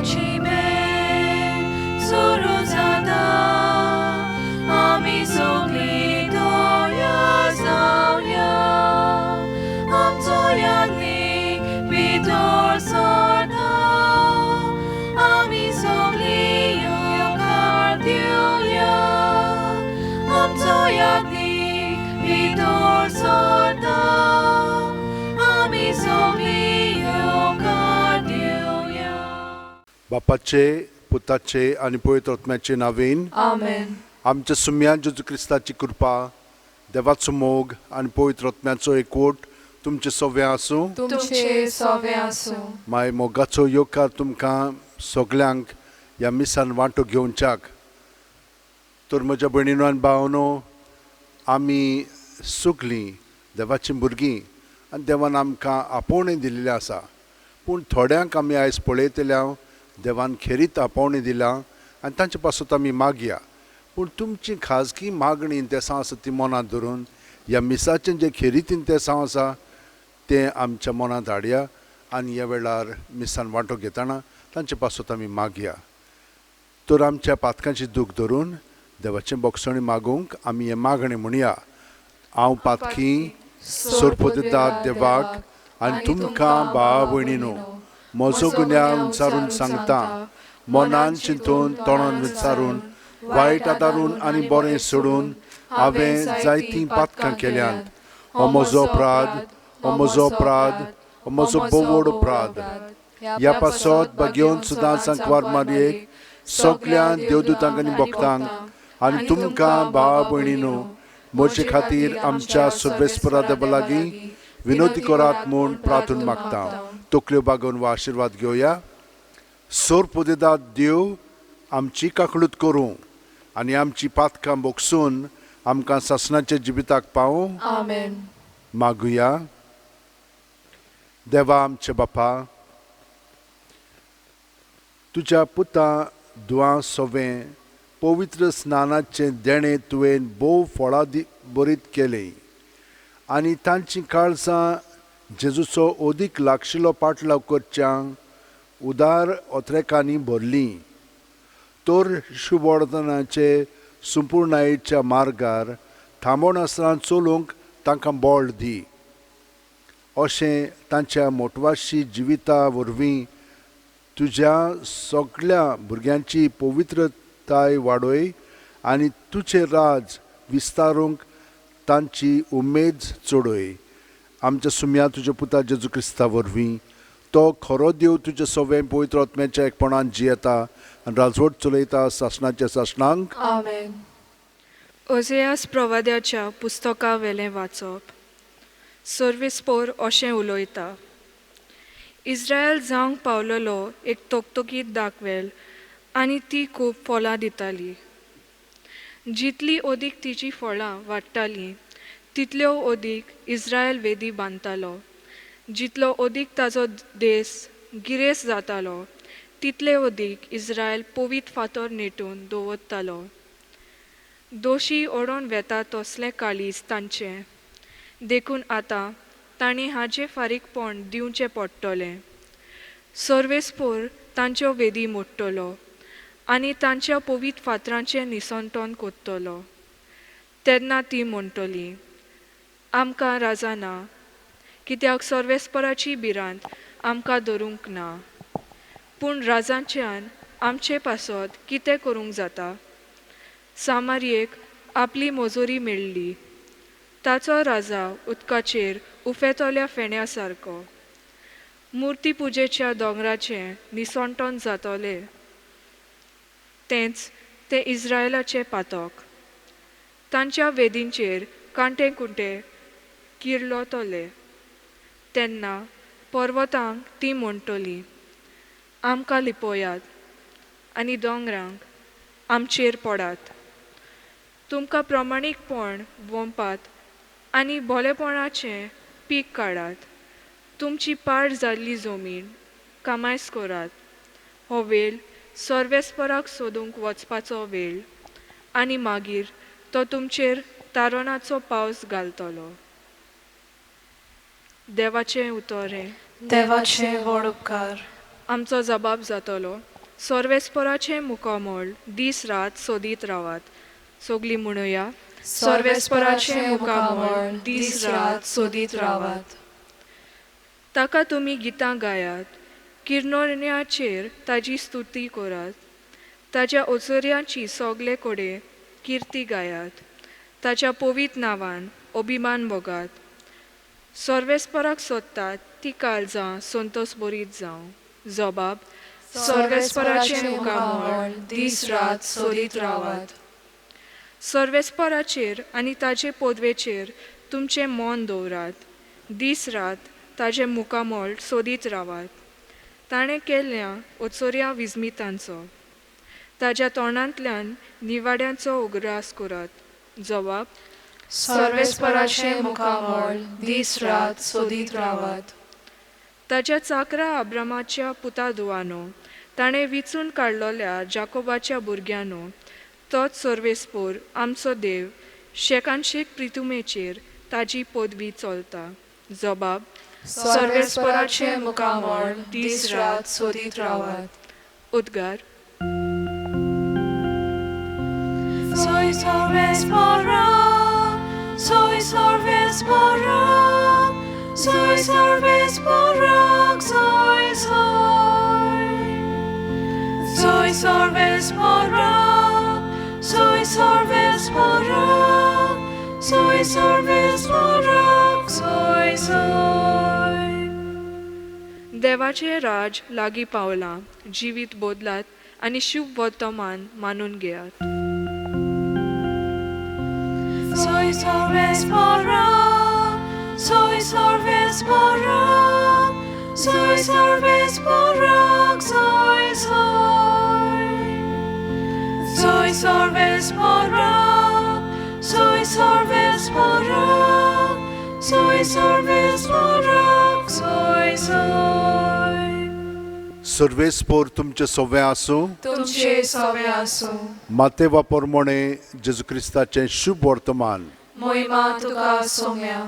आमचीमे सुरू जाता आमी सगळीं दोया जावया आमचो याज्ञीक भितर सरता आमी सगळीं येवकार दिवया आमचो याज्ञीक भितर सरता आमी सगळीं येवकार दिवया. बापाचे, पुताचे आणि पवित्र आत्म्याचे नावेन आमेन. आमच्या सुम्या जेजू क्रिस्ताची कृपा, देवाचो मोग आणि पवित्र आत्म्याचो एकवट तुमचे सगळे आसूं. तुमचे सगळे आसूं. माय मोगाचो योगकार तुमकां सगल्यांक ह्या मिसान वांटो घेवच्याक. तर म्हज्या भयणीनो आनी भावनो, आमी सगलीं देवाची भुरगीं आनी देवान आमकां आपोवणें दिल्लें आसा. पूण थोड्यांक आमी आयज पळयतल्या देवान खेरीत आपोवणें दिलां आनी तांचे पासून आमी मागया. पूण तुमची खाजगी मागणी इंतेसां आसा ती मनांत धरून ह्या मिसाचें जें खेरीत इंतेसां आसा तें आमच्या मनांत हाडया आनी ह्या वेळार मिसान वांटो घेतना तांचे पासून आमी मागया. तर आमच्या पातकांची दूख धरून देवाचें बोगसणी मागूंक आमी हें मागणें म्हणया. हांव पातकी सोरपो दितात देवाक आनी तुमकां भाव भयणीनो, म्हजो गुन्यांव विचारून सांगता, मनान चिंतून तोंडान विचारून वायट आदारून आनी बरें सोडून हांवें जायतीं पातकां केल्यांत. हो म्हजो अपराध, हो म्हजो अपराध, हो म्हजो बोवड अपराध. ह्या पासत घेवन सुद्दां सांकवार मारयेक सगल्या देवदूतांक आनी भक्तांक आनी तुमकां भाव भयणीनो म्हजे खातीर आमच्या सर्वेस्परा देवा लागीं विनोदी करात म्हूण प्रार्थना मागता. तकल्यो बागोवन वा आशिर्वाद घेवया. सोर दितात देव आमची काकळूत करूं आनी आमची पातकां बोगसून आमकां सासणाच्या जिविताक पावूं. आमेन. मागुया. देवा आमचे बापा, तुज्या पुता दुआ सवें पवित्र स्नानाचें देणें तुवें भोव फळां बरीत केलें आनी तांची काळजां जेजूचो ओदीक लागशिल्लो पाटलाव करच्यांक उदार ओत्रेकांनी भरलीं. तर शुभवर्तनाचे संपूर्णायेच्या मार्गार थांबोनासतना चलूंक तांकां बळ दी. अशें तांच्या मोटवाशी जिविता वरवीं तुज्या सगळ्या भुरग्यांची पवित्रताय वाडय आनी तुजें राज विस्तारूंक तांची उमेद चडय. आमच्या सुम्या तुज्या पुता जेजू क्रिस्ता वरवीं तो खरो देव तुजे सवें पवित्र आत्म्याच्या एकपणान जियेता आनी राजवट चलयता सासणाच्या सासणांक. आमेन. ओझेयास प्रवाद्याच्या पुस्तका वेलें वाचप. सर्वेस्पोर अशें उलयता, इस्रायल जावंक पावलेलो एक तोकतोकीत दाखवेल आनी ती खूब फळां दिताली. जितली ओदीक तिची फळां वाडटालीं तितल्यो ओदीक इस्रायल वेदी बांदतालो. जितलो ओदीक ताजो देस गिरेस जातालो तितले ओदीक इस्रायल पवीत फातर नेटून दवरतालो. दोशी ओडोन वेता तसलें काळीज तांचें देखून आतां तांणी हाचें फारीकपण दिवचें पडटलें. सर्वेस्पोर तांच्यो वेदी मोडटलो आनी तांच्या पवीत फातरांचें निसंतोन कोत्तलो. तेन्ना ती म्हणटली, आमकां राजा ना, कित्याक सर्वेस्पराची भिरांत आमकां धरूंक ना. पूण राजांच्यान आमचे पासत कितें करूंक जाता? सामारियेक आपली मजुरी मेळ्ळी. ताचो राजा उदकाचेर उफेतोल्या फेण्या सारको. मुर्ती पुजेच्या दोंगराचें निसंतोन जातोलें. तेंच ते इस्रायलाचे पातक. तांच्या वेदींचेर कांटे कुंटे किर्लोतले. तेन्ना पर्वतांक ती म्हणटली, आमकां लिपोयात आनी दोंगरांक आमचेर पडात. तुमकां प्रमाणीकपण वंपात आनी भोलेपणाचें पीक काडात. तुमची पाड जाल्ली जमीन कामायज करात. हो वेळ सर्वेस्पराक सोदूंक वचपाचो वेळ आनी मागीर तो तुमचेर तारोनाचो पावस घालतलो. देवाचें उतोरें. देवाचे व्हड उपकार. आमचो जबाब जातलो, सर्वेस्पराचें मुखामोल दीस रात सोदीत रावात. सोगली म्हणुया, सर्वेस्पराचें मुखामोल दीस रात सोदीत रावात. ताका तुमी गितां गायात, किर्नोण्याचेर ताजी स्तुती करात. ताच्या ओचोऱ्यांची सोगले कोडे किर्ती गायात. ताच्या पवित्र नांवान अभिमान भोगात. सर्वेस्पराक सोदतात ती काळजां संतोष बरीत जावं. जबाब, सर्वेस्पराचें मुखामोल दीस रात सोदीत रावात. सर्वेस्पराचेर आनी ताचे पोदवेचेर तुमचें मोन दवरात. दीस रात ताजें मुखामोल सोदीत रावात. ताणें केल्ल्या ओचोऱ्या विस्मितांचो, ताज्या तोंडांतल्यान निवाड्यांचो उगडास करात. जबाब, सर्वेस्पराचें मुखामोल दीस रात सोदीत रावात. ताच्या चाकरा आब्रामाच्या पुता दुवानो, ताणें विचून काडलोल्या जाकोबाच्या भुरग्यानो, तोच सर्वेस्पोर आमचो देव शेकांशेक प्रितुमेचेर ताजी पदवी चलता. जबाब, सर्वेस्पराचें मुखामोल दीस रात सोदीत रावात. उद्गार. Soy Sorvespora, soy Sorvespora, soy Sorvespora, soy. Soy Sorvespora, soy Sorvespora, soy Sorvespora, soy. देवाचें राज लागीं पावलां. जिवीत बोदलात आनी शुभ वर्तमान मानून घेयात. Soy Sorvespora, soy Sorvespora, soy Sorvespora, soy. Soy Sorvespora, soy Sorvespora, soy Sorvespora, soy. सर्वेस्पोर तुमचे सोवे आसूं. तुमचे सवे आसूं. मातेवा पोरमोणे जेजू क्रिस्ताचें शुभ वर्तमान. मोहिमा तुका सोम्या.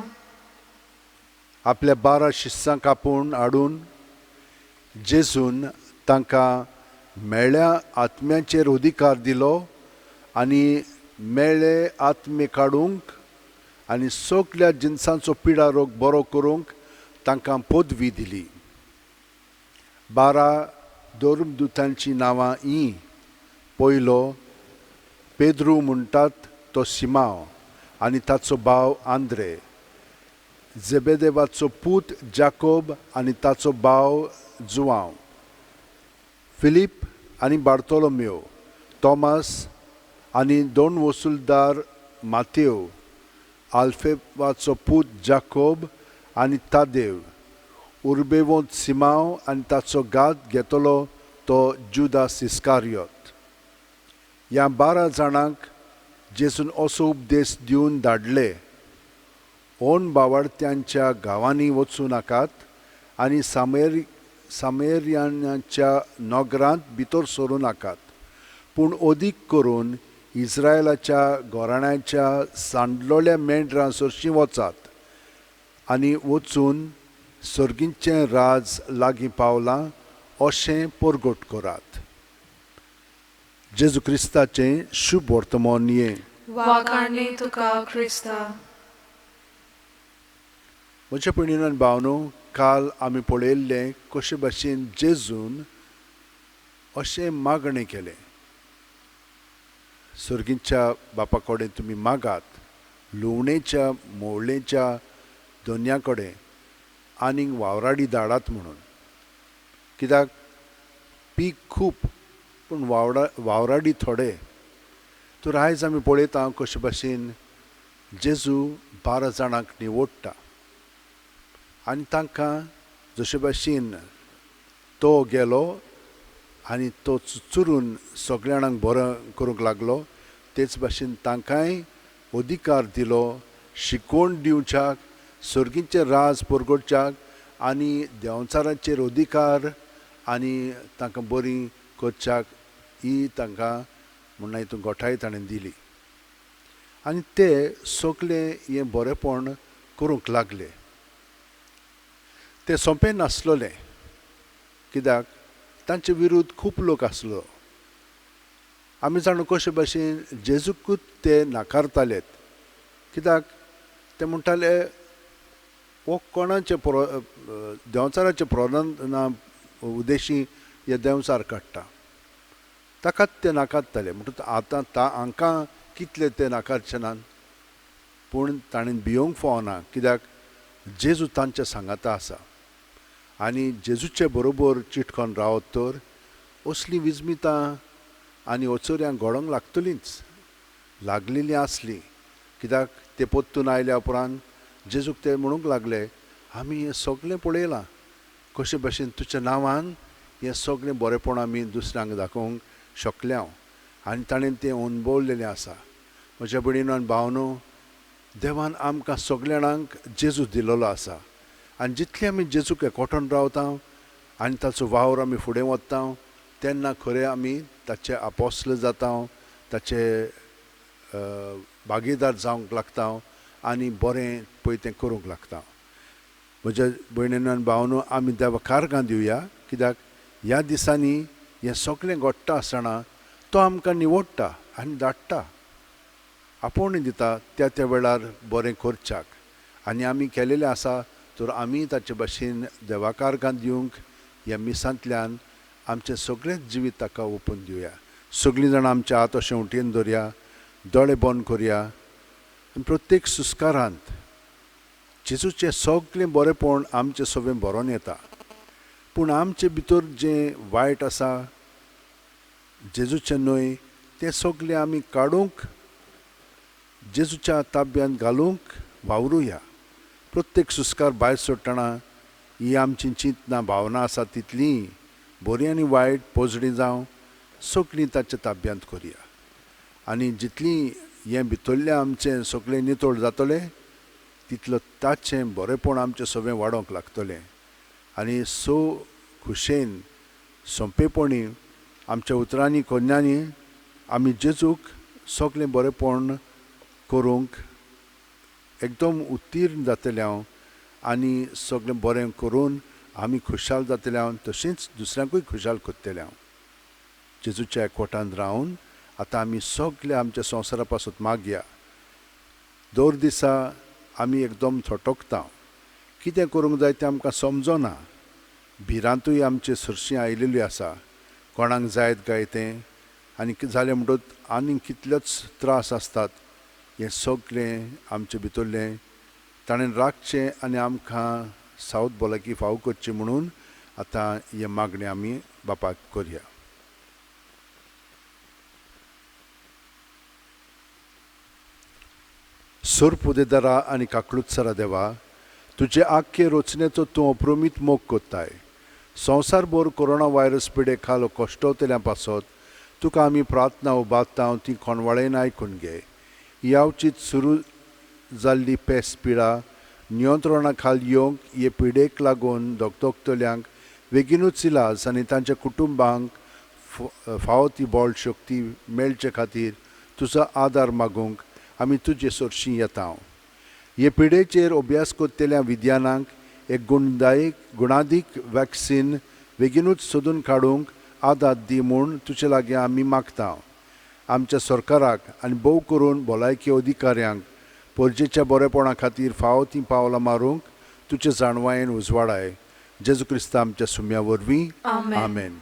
आपल्या 12 शिष्यांक आपूण हाडून जेजून तांकां मेळ्ळ्या आत्म्याचेर अधिकार दिलो आनी मेळ्ळे आत्मे काडूंक आनी सगल्या जिन्सांचो पिडा रोग बरो करूंक तांकां पदवी दिली. 12 धर्मदुतांची नांवां हीं. पयलो पेद्रू म्हणटात तो शिमाव आनी ताचो भाव आंद्रे, जेबेदेवाचो पूत जाकोब आनी ताचो भाव जुआंव, फिलीप आनी बार्तोलोमेव, तोमास आनी 2 वसूलदार मातेव, आल्फेवाचो पूत जाकोब आनी तादेव, उर्बेवोंत सिमाव आनी ताचो घात घेतलो तो जुदास इस्कारियोत. ह्या 12 जाणांक जेजून असो उपदेश दिवन धाडले, ओन बावार्थ्यांच्या गांवांनी वचूं नाकात आनी सामेरियांच्या नगरांत भितर सरूं नाकात, पूण अदीक करून इस्रायलाच्या घोराण्याच्या सांडलोल्या मेंढरां सरशीं वचात आनी वचून सर्गींचें राज लागीं पावलां अशें परगट करात. जेजू क्रिस्ताचें शुभ वर्तमान ये. वाखाणली तुका क्रिस्ता. म्हज्या भयणीनो आनी भावनो, काल आमी पळयल्लें कशे भाशेन जेजून अशें मागणें केलें, सर्गींच्या बापा कडेन तुमी मागात, लुवणेच्या मोवळेच्या दोनया कडेन आनीक वावराडी धाडात म्हणून. कित्याक पीक खूब पूण वावराडी थोडे. तर आयज आमी पळयता कशे भाशेन जेजू 12 जाणांक निवडटा आनी तांकां जशे भाशेन तो गेलो आनी तो चुरून सगळ्या जाणांक बरो करूंक लागलो, तेच भाशेन तांकांय अधिकार दिलो शिकवण दिवच्याक, सर्गींचें राज परगटच्याक आनी देंवचारांचेर अधिकार आनी तांकां बरी करच्याक ही तांकां म्हणून हितून गोठाय ताणें दिली. आनी ते सगळें हें बरेंपण करूंक लागले. तें सोंपें नासलोलें, कित्याक तांचे विरुद्ध खूब लोक आसलो. आमी जाणू कशे भाशेन जेजूकूच ते नाकारतालेत, कित्याक ते म्हणटाले हो कोणाचे देंवचाराचे प्रधान उद्देशी हे देंवचार काडटा, ताकाच ते नाकारताले. म्हणटूच आतां हांकां कितले ते नाकारचे नात, पूण ताणें भियोंक फावना, कित्याक जेजू तांच्या सांगाता आसा आनी जेजूचे बरोबर चिटकोन रावत तर असली विजमितां आनी ओचोऱ्यांक घडोवंक लागलेली आसली. कित्याक ते पोत्तून आयल्या उपरांत जेजूक ते म्हणूंक लागले, आमी हें सगळें पळयलां, कशे भाशेन तुज्या नांवान हें सगळें बरेंपण आमी दुसऱ्यांक दाखोवंक शकल्या आनी ताणें तें अणभवलेलें आसा. म्हज्या भयणीनो आनी भावनो, देवान आमकां सगळ्या जाणांक जेजू दिलेलो आसा आनी जितले आमी जेजूक एकवटून रावता आनी ताचो वावर आमी फुडें वता, तेन्ना खरें आमी ताचे आपोस्ल जाता, ताचे भागीदार जावंक लागता आनी बरें पळय तें करूंक लागता. म्हज्या भयणीनो आनी भावनो, आमी देवा कारगां दिवया, कित्याक ह्या दिसांनी हें सगळें घडटा आसतना तो आमकां निवडटा आनी धाडटा, आपोवणी दिता त्या वेळार बरें करच्याक. आनी आमी केलेलें आसा तर आमी ताचे भाशेन देवा कारगां दिवंक ह्या मिसांतल्यान आमचें सगळेंच जिवीत ताका ओपून दिवया. सगळीं जाणां आमचे हात अशें उठयेन दवरया, दोळे बंद करया आनी प्रत्येक सुस्कारांत जेजूचें सगळें बरेंपण आमचें सगळें भरोन येता. पूण आमचे भितर जें वायट आसा, जेजूचें न्हय, तें सगळें आमी काडूंक जेजूच्या ताब्यांत घालूंक वावरुया. प्रत्येक सुस्कार भायर सोडटना ही आमची चिंतना भावना आसा तितलीं बरी आनी वायट पोजडी जावं सगळीं ताच्या ताब्यांत करुया. आनी जितलीं हें भितरलें आमचें सगळें नितळ जातलें, तितलो ताचें बरेंपण आमचें सगळें वाडोवंक लागतलें. आनी खुशेन सोंपेपणी आमच्या उतरांनी कोन्यांनी आमी जेजूक सगळें बरेंपण करूंक एकदम उत्तीर्ण जातल्या आनी सगळें बरें करून आमी खुशाल जातल्या, तशींच दुसऱ्यांकूय खुशाल कोत्तल्या. जेजूच्या एकवटान रावन आतां आमी सगळे आमच्या संवसारा पासून मागया. दर दिसा आमी एकदम थटकता, कितें करूंक जाय तें आमकां समजना. भिरांतूय आमचे सरशीं आयिल्लीं आसा, कोणाक जायत काय तें आनी जालें म्हणटच आनीक कितलेच त्रास आसतात. हें सगळें आमचे भितरलें ताणें राखचें आनी आमकां सावत भलायकी फावो करची म्हणून आतां हें मागणें आमी बापाक करया. सुर्प उदेदारा आनी काकळुत्सरा देवा, तुजे आख्खे रचनेचो तूं अप्रमीत मोग कोत्ताय. संवसारभर कोरोना व्हायरस पिडे खालो कश्टवतल्या पासत तुका आमी प्रार्थना उबारता, ती कोणवाळेन आयकून घे. यावचीत सुरू जाल्ली पेस्त पिडा नियंत्रणा खाल येवंक हे पिडेक लागून दोगतोगतल्यांक बेगीनूच इलाज आनी तांच्या कुटुंबांक फावो ती बळ शक्ती मेळचे खातीर तुजो आदार मागूंक आमी तुजे सरशीं येता. हे पिडेचेर अभ्यास करतल्या विद्यानांक एक गुणादीक वॅक्सीन बेगीनूच सोदून काडूंक आदार दी म्हूण तुजे लागीं आमी मागता. आमच्या सरकाराक आनी भोव करून भलायकी अधिकाऱ्यांक परजेच्या बरेपणा खातीर फावो तीं पावलां मारूंक तुजे जाणवायेन उजवाडाय. जेजू क्रिस्त आमच्या सुम्या वरवीं. आमेन.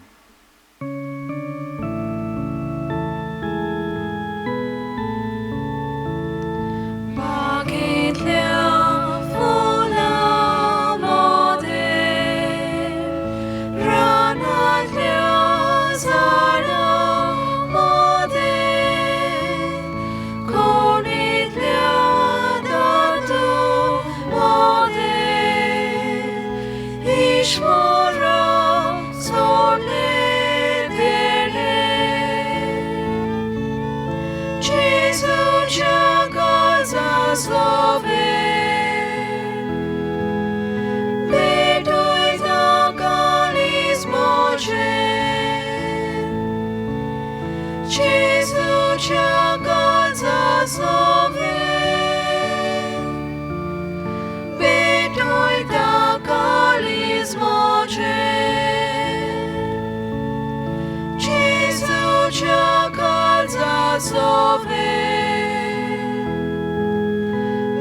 तुझ्या काळजाचो वेळ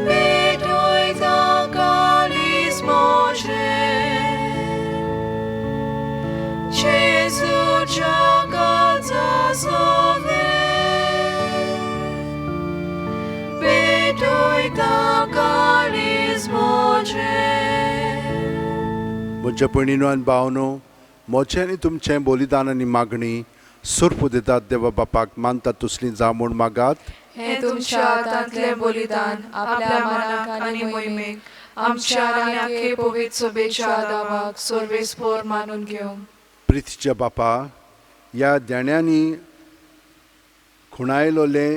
भेटोयता काळीज मोजें जेजूच्या काळजाचो वेळ भेटोयता काळीज मोजें. म्हज्या भयणीनो आनी भावनो, मोचें आनी तुमचें बलिदान आनी मागणी सुरपू दितात देवा बापाक मानतात तसलीं जावं म्हूण मागात. हे तुमच्या हातांतलें बलिदान आपल्या मनाक आनी मोहिमेक आमच्या आनी आखे पवित्र सभेच्या आदावाक सर्वेस्पर मानून घेवं. प्रितीच्या बापा, ह्या देण्यांनी खुणायलोले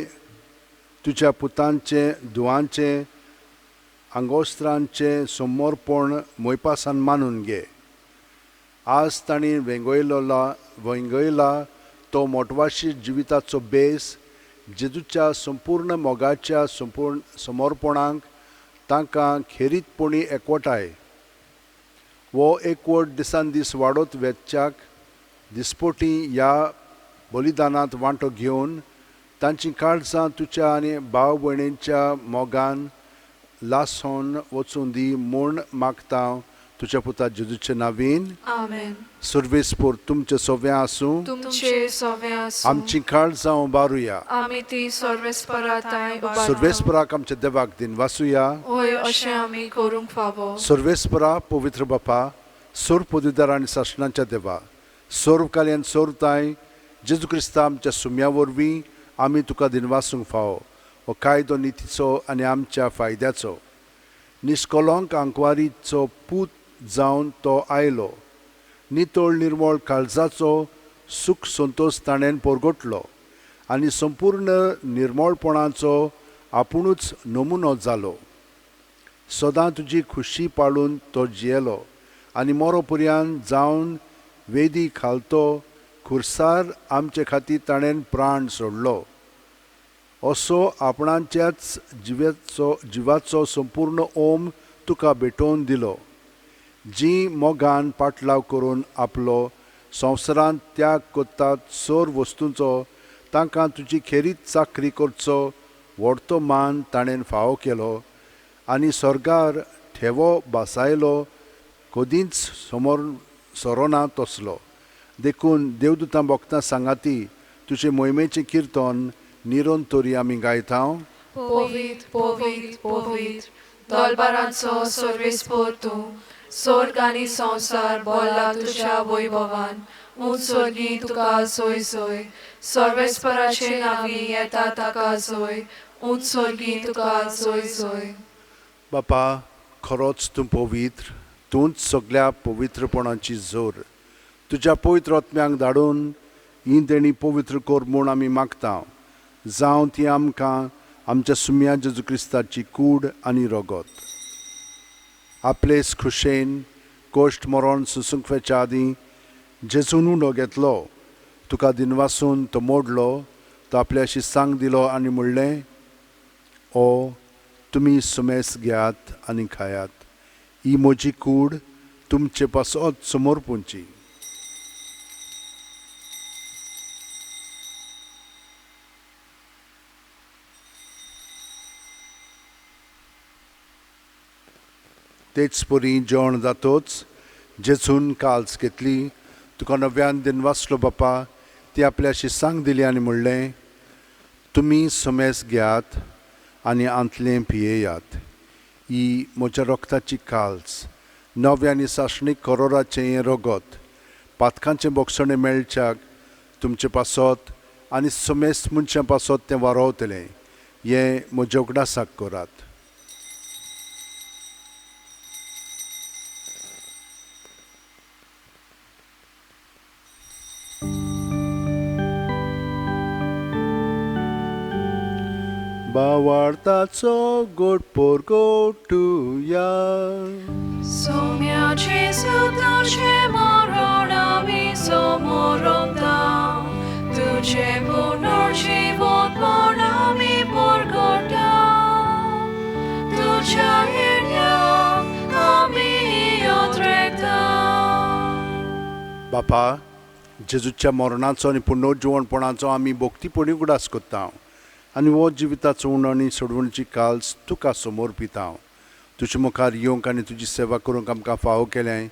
तुज्या पुतांचे दुवांचे आंगोस्त्रांचे समोरपण मोयपासान मानून घे. आज तांणी वेंगयला तो मोटवाशी जिविताचो बेस जेजूच्या संपूर्ण मोगाच्या समोरपणाक तांकां खेरीतपणी एकवटाय वो एकवट दिसान दीस वाडत वेचच्याक दिसपोटी ह्या बलिदानांत वांटो घेवन तांची काळजां तुज्या आनी भाव भयणींच्या मोगान लासोन वचून दी म्हूण मागता तुज्या पुता जेजूचे नांवीन. आमेन. सर्वेस्पर तुमचे सोवें आसूं. तुमचे सोवें आसूं. आमची काळजां उबारुया. आमी ती सर्वेस्पराताय सर्वेस्पराक आमच्या देवाक दिन वासुया. होय अशें आमी करूंक फावो. सर्वेस्परा पवित्र बापा, सोर पदवीदार आनी शासनाच्या देवा, सोर्वकाल्यान सोरताय जेजू क्रिस्ता आमच्या सुम्या वरवीं आमी तुका दिन वासूंक फावो. हो कायदो नितीचो आनी आमच्या फायद्याचो. निश्कलंक आंकवारीचो पूत जावन तो आयलो. नितळ निर्मळ काळजाचो सूख संतोश ताणें परगटलो आनी संपूर्ण निर्मळपणाचो आपुणूच नमुनो जालो. सदां तुजी खुशी पाळून तो जियेलो आनी मरोपर्यंत जावन वेदी खालतो खुर्सार आमचे खातीर ताणें प्राण सोडलो. असो आपणाच्याच जिवाचो संपूर्ण ओम तुका भेटोवन दिलो. जी मोगान पाटलाव करून आपलो संवसारांत त्याग कोत्तात सोर वस्तूंचो तांकां तुजी खेरीत चाकरी करचो व्हडतो मान ताणें फावो केलो आनी स्वर्गार ठेवो बासायलो कदींच समोर सरोना तसलो. देखून देवदूतां भोगतां सांगाती तुजे मोहिमेचें किर्तन निरंतरी आमी गायता. पवित्र पवित्र पवित्र दलबारांचो सर्वेस्पर तूं, स्वर्ग आनी संवसार भरला तुज्या वैभवान. उंचोर्गी तुका सोय सोय, सर्वेस्पराचे नांवी येता ताका सोय. उंचोर्गी तुका सोय सोय. बापा, खरोच तूं पवित्र, तूंच सगळ्या पवित्रपणाची जोर. तुज्या पवित्र आत्म्याक धाडून ही देणी पवित्र कर म्हूण आमी मागता. जावं ती आमकां आमच्या सुम्या जेजू क्रिस्ताची कूड आनी रगत. आपलेच खुशेन कोश्ट मरण सुसुंकवेच्या आदीं जेजून उंडो घेतलो. तुका दिनवासून तो मोडलो, तो आपल्या शिस्सांक दिलो आनी म्हणलें, ओ तुमी सुमेस घेयात आनी खायात. ही म्हजी कूड तुमचे पासत समोर पोंची. तेच परी जेवण जातोच जेजून काल्स घेतली. तुका नव्यान दिन वाचलो बापा, ती आपल्या शिस्सांक दिली आनी म्हणलें, तुमी सुमेस घेयात आनी आंतलें पियेयात. ही म्हज्या रक्ताची काल्स, नव्या आनी साशणीक करोराचें हें रगत, पातकांचें बोगसणें मेळच्याक तुमचे पासत आनी सुमेस मनशां पासत तें वारोवतलें. हें म्हज्या उगडासाक करात. बावार्ताचो गोड पोरगोटुया. Sumia Jesu tuce moronami somoromda, tuce punor život morami porgota, tuce hirnia ami odrekta. बापा, जेजूच्या मरणाचो आनी पुनरुज्जीवनपणाचो आमी भोक्तीपणी उगडास कोत्ता आनी हो जिविताचो उण आनी सोडवणीची काल्स तुका समोर पिता. तुजे मुखार येवंक आनी तुजी सेवा करूंक आमकां फावो केलें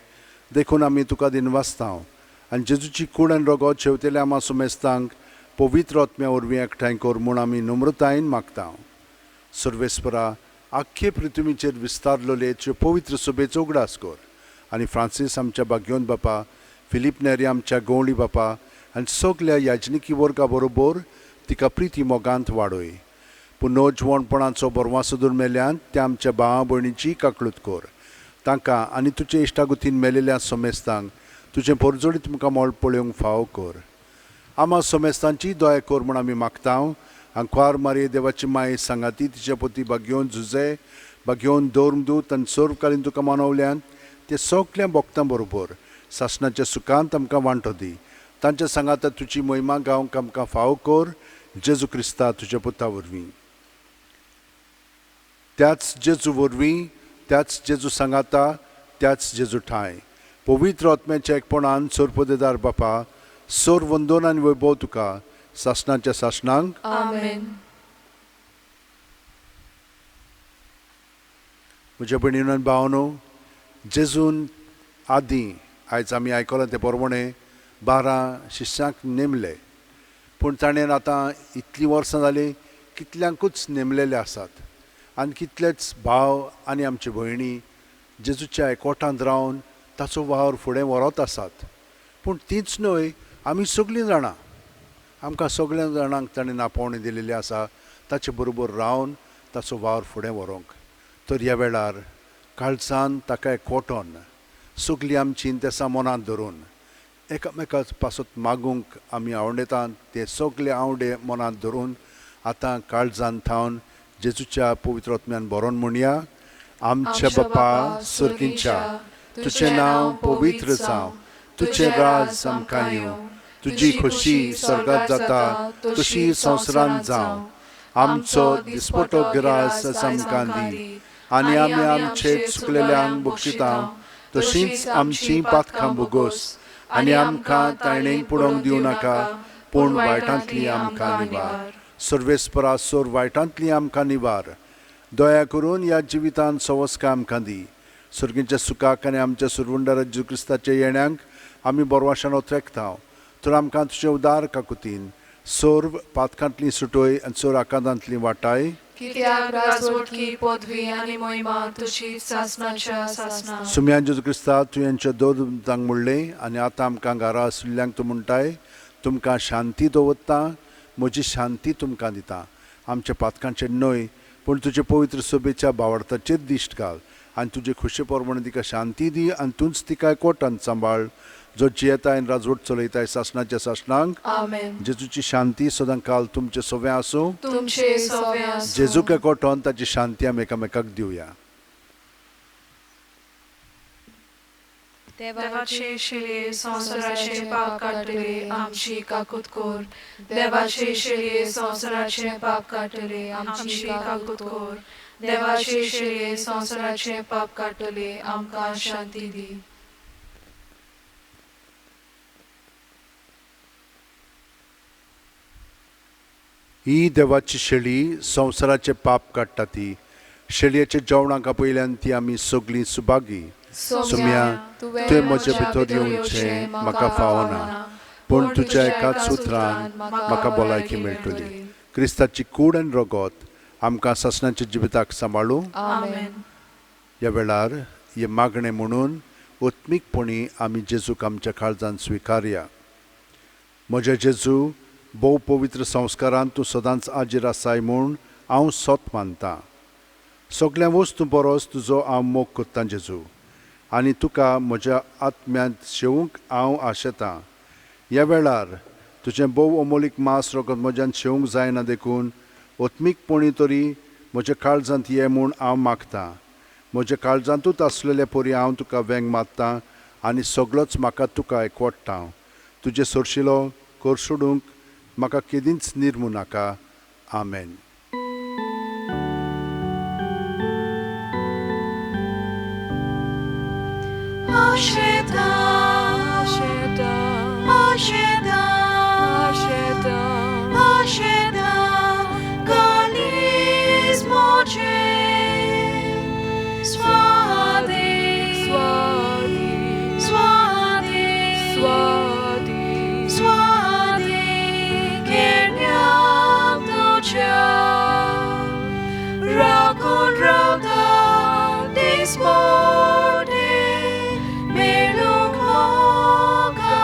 देखून आमी तुका दिनवासता आनी जेजूची कूड आनी रगत शेवतेल्या आमा सुमेस्तांक पवित्र आत्म्या वरवीं एकठांय कर म्हूण आमी नम्रतायेन मागता. सर्वेस्परा आख्खे पृथ्वीचेर विस्तारलोले तुजे पवित्र सभेचो उगडास कर आनी फ्रांसीस आमच्या भाग्योन बापा, फिलीप नेरी आमच्या गवळी बापा आनी सगल्या याजनिकी वर्गा बरोबर तिका प्रिती मोगांत वाडय. पुनरुज्जीवनपणाचो बरवासो मेल्यांत त्या आमच्या भावा भयणीची काकळूत कर. तांकां आनी तुजे इश्टागुतीन मेलेल्या सोमेस्तांक तुजें परजोडी तुमकां मोल पळोवंक फावो कर. आमा सोमेस्तांची दया कर म्हूण आमी मागता. आंकवार मारये देवाची माय सांगाती तिचे पती भाग्योन झुजे भाग्योन दोर्मदूत आनी सर्वकालीन तुका मानवल्यान ते सगल्या भक्तां बरोबर सासणाच्या सुखांत आमकां वांटो दी. तांच्या सांगाता तुजी महिमा गावंक आमकां फावो कर. जेजू क्रिस्ता तुज्या पुता वरवीं. त्याच जेजू वरवीं, त्याच जेजू सांगाता, त्याच जेजू ठाय पवित्र आत्म्याच्या एकपणान सोरपदेदार बापा सोर वंदन आनी वैभव तुका सासणाच्या सासणांक. आमेन. म्हज्या भयणीनो आनी भावनो, जेजून आदीं आयज आमी आयकलां ते प्रमाणे 12 शिश्यांक नेमले, पूण ताणें आतां इतलीं वर्सां जालीं कितल्यांकूच नेमलेले आसात आनी कितलेच भाव आनी आमचे भयणी जेजूच्या एकवटांत रावन ताचो वावर फुडें व्हरत आसात. पूण तीच न्हय, आमी सगळीं जाणां, आमकां सगळ्या जाणांक ताणें नापोवणी दिलेली आसा ताचे बरोबर रावन ताचो वावर फुडें व्हरूंक. तर ह्या वेळार काळजान ताका एकवटोन सगळीं आमची इंतेसां मनांत धरून एकामेका पासत मागूंक आमी आवडेतात ते सगळे आवडे मनांत धरून आतां काळजान थावन जेजूच्या पवित्र आत्म्यान बरोवन म्हणया. आमच्या बापा सुर्गींच्या, तुजें नांव पवित्र जावं, तुजें राज आमकां येवं, तुजी खोशी स्वर्गांत जाता तशी संवसारांत जावं. आमचो दिसपटो गिरास आमकां दी आनी आमी आमचे चुकलेल्यांक बक्षिता तशींच आमची पातकां बुगोस आनी आमकां तायणेक पडोवंक दिवं नाका पूण वायटांतली आमकां निवार. सर्वेस्परा सोर वायटांतली आमकां निवार. दया करून ह्या जिवितांत सवस्का आमकां दी. सर्गीच्या सुखाक आनी आमच्या सुरवंडा जेजू क्रिस्ताच्या येण्याक आमी बरवाशान ओत्रेकता. तर आमकां तुजे उदार काकुतीन सोर्व पातकांतली सुटोय आनी सोर आकांतांतली वाटाय. कित्याक राजवटकी पदवी आनी महिमा तुजी सासणाच्या सासणा. सुम्यान जेजू क्रिस्ता तुवेंच्या दोतांक म्हणलें आनी आतां आमकां घरा आशिल्ल्यांक तूं म्हणटाय तुमकां शांती दवरता, म्हजी शांती तुमकां दिता. आमच्या पातकांचेर न्हय पूण तुजे पवित्र सभेच्या भावार्थाचेर दिश्ट घाल आनी तुजे खुशे प्रमाणे तिका शांती दी आनी तूंच तिका एकवटान सांबाळ जो जियेताय आनी राजवट चलयताय सासणाच्या सासणांक. आमेन. जेजूची शांती सदां काल तुमचे सोबे आसूं. तुमचे सोबे आसूं. जेजूक एकवटोन ताची शांती आमी एकामेकाक दिवया. देवाचे शिळे संवसाराचे पाप काडटले आमची काकूत कोर. देवाचे शिळे संवसाराचे पाप काडटले आमची काकूत कोर. देवाचे शिळे संवसाराचे पाप काडटले आमकां शांती दी. ही देवाची शेळी संवसाराचे पाप काडटा ती. शेळयेच्या जेवणाक पयल्यान ती आमी सगळीं सुभागी. सुम्या तुवें म्हजे भितर येवचें म्हाका फावना पूण तुज्या एकाच उतरान म्हाका भलायकी मेळटली. क्रिस्ताची कूड आनी रगत आमकां सासणाच्या जिविताक सांबाळूं. आमेन. ह्या वेळार हे मागणें म्हणून ओत्मीकपणी आमी जेजूक आमच्या काळजांत स्विकारया. म्हज्या जेजू, भोव पवित्र संस्कारांत तूं सदांच आजीर आसाय म्हूण हांव सोत मानतां. सगळ्या वस्तू परस तुजो हांव मोग करतां जेजू आनी तुका म्हज्या आत्म्यांत शेवूंक हांव आशेतां. ह्या वेळार तुजें भोव अमोलीक मास रगत म्हज्यान शेवूंक जायना देखून ओत्मीकपणी तरी म्हज्या काळजांत ये म्हूण हांव मागतां. म्हज्या काळजांतूच आसलेले परी हांव तुका वेंग मारतां आनी सगळोच म्हाका तुका एकवटता. तुजे सोरशिलो कोर सोडूंक म्हाका केदींच निर्मू नाका. आमेन. आशेता, आशेता, Asheda, Kalis Moche, Swadi, Swadi, Swadi, Kenyam Tucha, Rakun Rauda, Dismode, Melung Moga,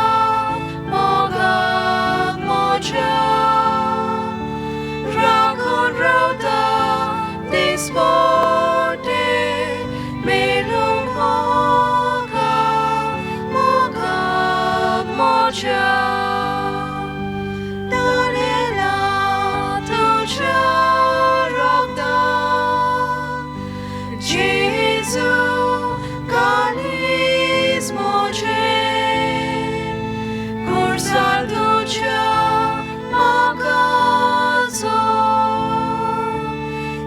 Moga, Moja, Rakun Rauda, Dismode, Melung Moga, Moga, Moja. Dalela Tuja Rauda, Jesu Kalis Moche, Kursal Tuja Magazo,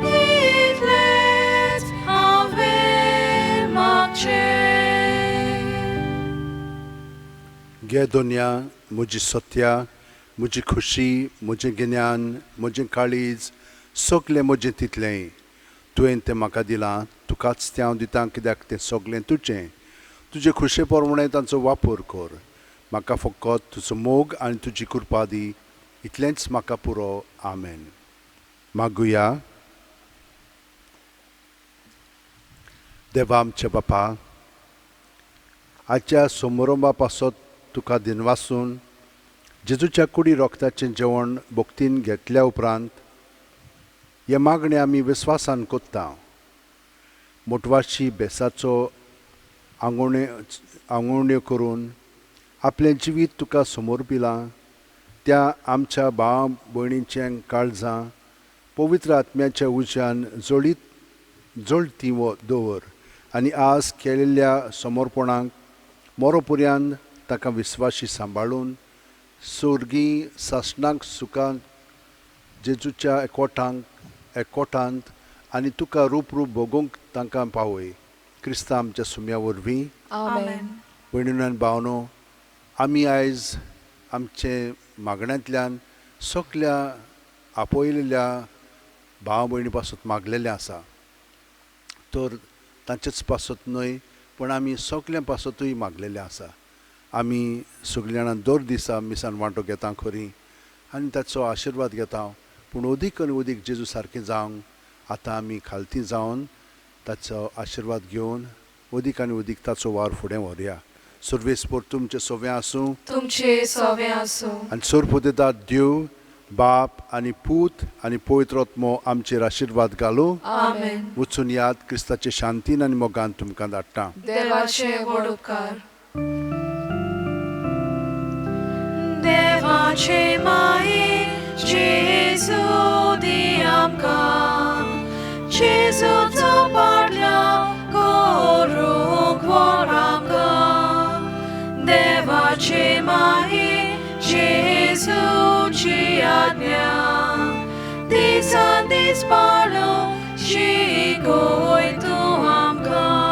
Itlet Ave Magche. घे दुनिया म्हजी सत्या, म्हजी खुशी, म्हजें गिन्यान, म्हजें काळीज, सगलें म्हजें तितलें तुवें तें म्हाका दिलां. तुकाच तें हांव दितां, कित्याक तें सगलें तुजें. तुजे खुशे प्रमाणें तांचो वापर कर. म्हाका फकत तुजो मोग आनी तुजी कृपा दी. इतलेंच म्हाका पुरो. आमेन. मागुया. देवा आमचे बापा, आजच्या समारंभा पासत तुका दिनवासून जेजूच्या कुडी रोगताचें जेवण भोगतीन घेतल्या उपरांत हे मागणें आमी विस्वासान कोत्ता. मोटवाशी बेसाचो आंगवण्यो करून आपलें जिवीत तुका समोर पिलां. त्या आमच्या भाव भयणींचें काळजां पवित्र आत्म्याच्या उज्यान जळती दवर आनी आज केलेल्या समर्पणाक मरोपर्यंत ताका विस्वाशी सांबाळून सुर्गी सासणाक सुखांत जेजूच्या एकवटांत आनी तुका रूप भोगूंक तांकां पावय. क्रिस्ता आमच्या सुम्या वरवीं. आमेन. भयणीन भावनो, आमी आयज आमचे मागण्यांतल्यान सगल्या आपयलेल्या भाव भयणी पासत मागलेलें आसा. तर तांचेच पासत न्हय, पण आमी सगल्या पासतूय मागलेलें आसा. आमी सगळीं जाणां दर दिसा मिसान वांटो घेता खरी आनी ताचो आशिर्वाद घेता. पूण अदीक आनी अदीक जेजू सारकें जावंक आतां आमी खालती जावन ताचो आशिर्वाद घेवन अदीक आनी अदीक ताचो वार फुडें व्हरया. सर्वेस्पर तुमचें सवें आसूं. तुमचे सवें आसूं. आनी सर्वोदेता देव बाप आनी पूत आनी पवित्र आत्मो आमचेर आशिर्वाद घालूं. आमेन. वचून याद क्रिस्ताचे शांतीन आनी मोगान तुमकां धाडटा. देवाचे व्हड उपकार. देवाचे माये जेजू दी आमकां, जेजूचो पाडल्या करूंक व्हड आमकां. देवाचे माये जेजूची आज्ञा, दिसान दीस पाळूंक शिकोय तूं आमकां.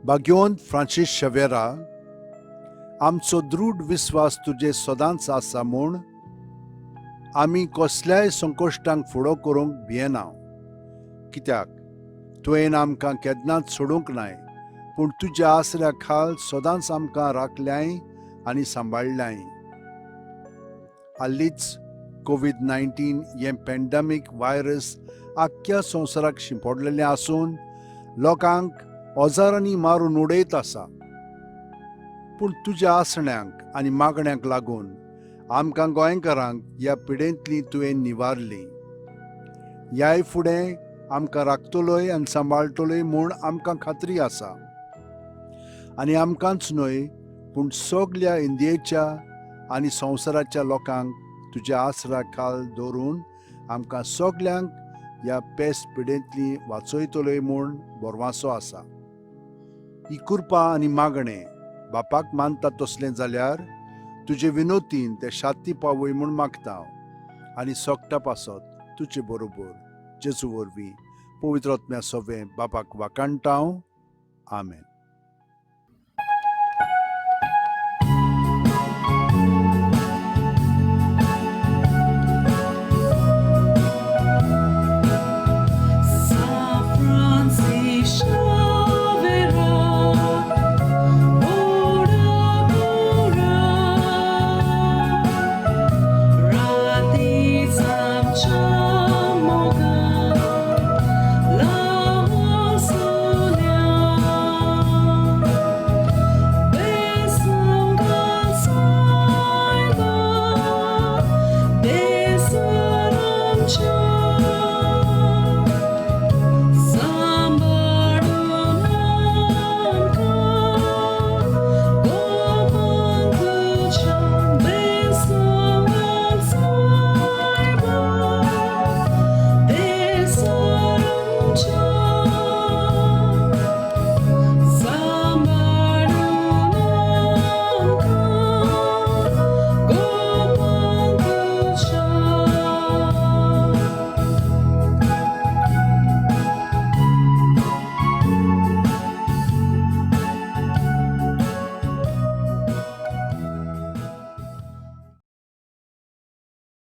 भाग्यवंत फ्रांसीस शेवेरा, आमचो दृढ विस्वास तुजे सदांच आसा म्हूण आमी कसल्याय संकश्टांक फुडो करूंक भियेना. कित्याक तुवें आमकां केन्नाच सोडूंक नाय, पूण तुज्या आसऱ्या खाल सदांच आमकां राखल्याय आनी सांबाळल्याय. हालींच कोविड-19 हें पॅन्डेमीक वायरस आख्ख्या संवसाराक शिंपडलेलें आसून लोकांक ओजारांनी मारून उडयत आसा. पूण तुज्या आसण्यांक आनी मागण्यांक लागून आमकां गोंयकारांक ह्या पिडेंतली तुवें निवारली. ह्याय फुडें आमकां राखतलोय आनी सांबाळटलोय म्हूण आमकां खात्री आसा. आनी आमकांच न्हय, पूण सगल्या इंडियेच्या आनी संवसाराच्या लोकांक तुज्या आसरा खाल दवरून आमकां सगल्यांक ह्या पेस्त पिडेंतली वाचयतलोय म्हूण बोरवांसो आसा. ही कृपा आनी मागणें बापाक मानता तसलें जाल्यार तुजे विनोतीन ते शांती पावय म्हूण मागता हांव आनी सोगटा पासत तुजे बरोबर जेजू वरवीं पवित्र आत्म्या सवें बापाक वाकाणटा हांव. आमेन.